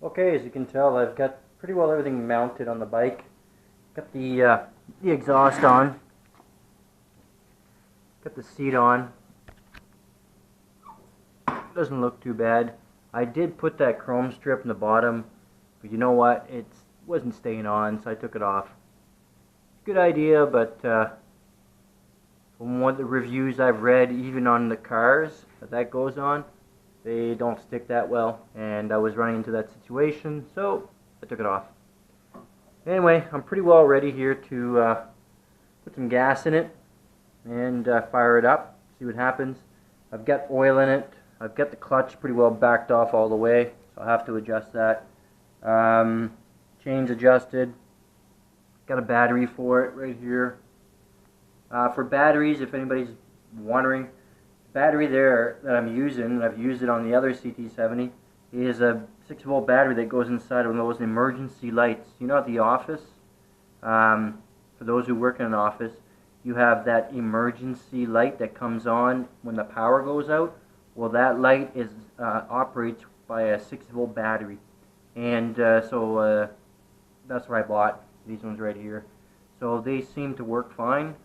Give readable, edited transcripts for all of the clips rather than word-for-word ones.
Okay, as you can tell, I've got pretty well everything mounted on the bike. Got the exhaust on. Got the seat on. Doesn't look too bad. I did put that chrome strip in the bottom, but you know what? It wasn't staying on, so I took it off. Good idea, but from what the reviews I've read, even on the cars that goes on, they don't stick that well, and I was running into that situation, so I took it off. Anyway, I'm pretty well ready here to put some gas in it and fire it up, see what happens. I've got oil in it. I've got the clutch pretty well backed off all the way, so I'll have to adjust that. Chains adjusted. Got a battery for it right here. For batteries, if anybody's wondering, the battery there that I'm using, and I've used it on the other ct70, is a 6-volt battery that goes inside of those emergency lights. You know, at the office, for those who work in an office, you have that emergency light that comes on when the power goes out. Well, that light operates by a 6-volt battery, and so that's what I bought. These ones right here. So they seem to work fine.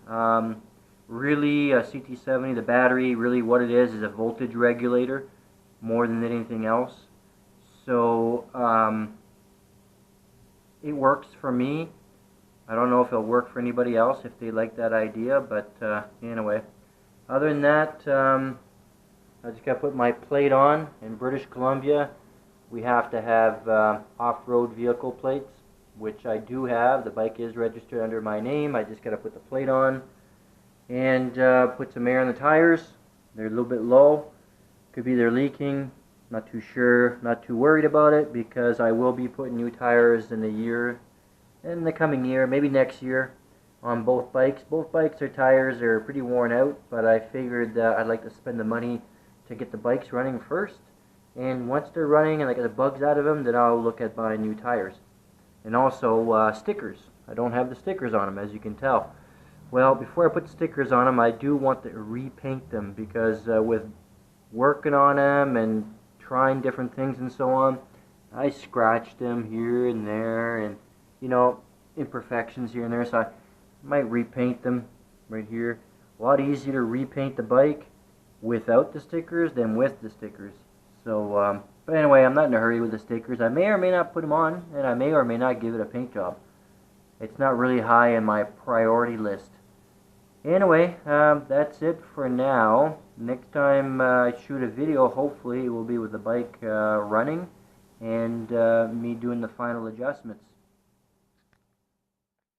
Really, a ct70, the battery, really what it is a voltage regulator more than anything else. So it works for me. I don't know if it'll work for anybody else if they like that idea, but anyway. Other than that, I just got to put my plate on. In British Columbia, we have to have off-road vehicle plates, which I do have. The bike is registered under my name. I just got to put the plate on and put some air in the tires. They're a little bit low. Could be they're leaking. Not too sure. Not too worried about it because I will be putting new tires in the coming year, maybe next year, on both bikes. Both bikes, their tires are pretty worn out, but I figured I'd like to spend the money to get the bikes running first. And once they're running and I get the bugs out of them, then I'll look at buying new tires. And also stickers. I don't have the stickers on them, as you can tell. Well, before I put stickers on them, I do want to repaint them because with working on them and trying different things and so on, I scratched them here and there, and you know, imperfections here and there. So I might repaint them right here. A lot easier to repaint the bike without the stickers than with the stickers. So, but anyway, I'm not in a hurry with the stickers. I may or may not put them on, and I may or may not give it a paint job. It's not really high in my priority list. Anyway, that's it for now. Next time I shoot a video, hopefully it will be with the bike running and me doing the final adjustments.